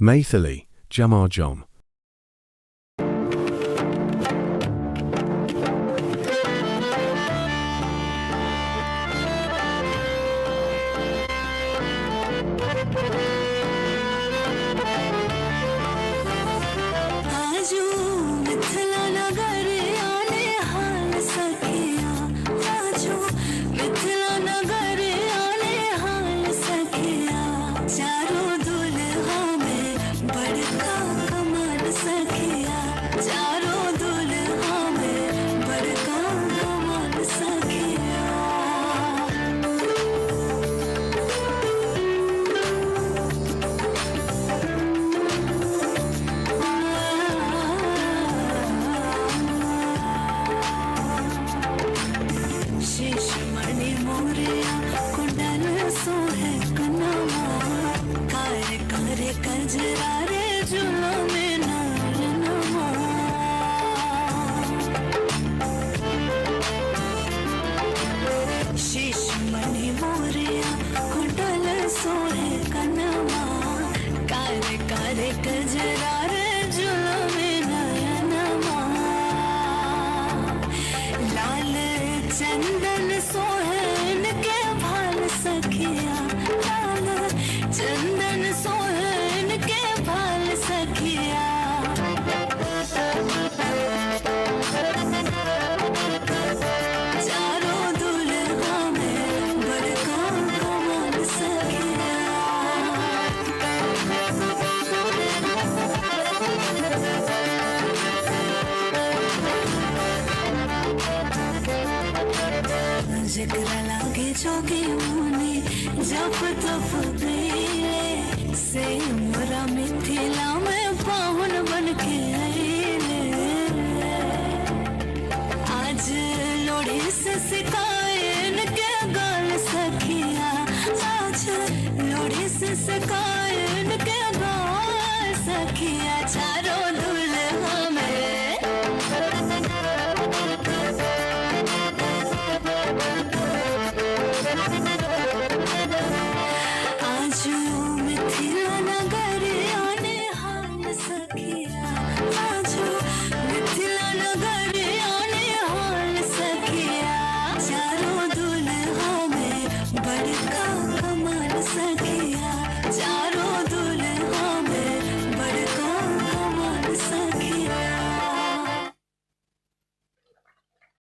Maithili, Jamar Jom. चंदन सोहन के भाल सखिया, चंदन सोहन के भाल सखिया। चारों दुल्हा में बड़का कमाल सखिया। जकरा लागे जोगी मुनि जप तप कइले, से मोरा मिथिला में पाहुन बन के आइले। आज लोढ़ी से सिकायन के गाल सखिया, आज लोढ़ी से सिकायन के गाल सखिया। चारों दुल्हा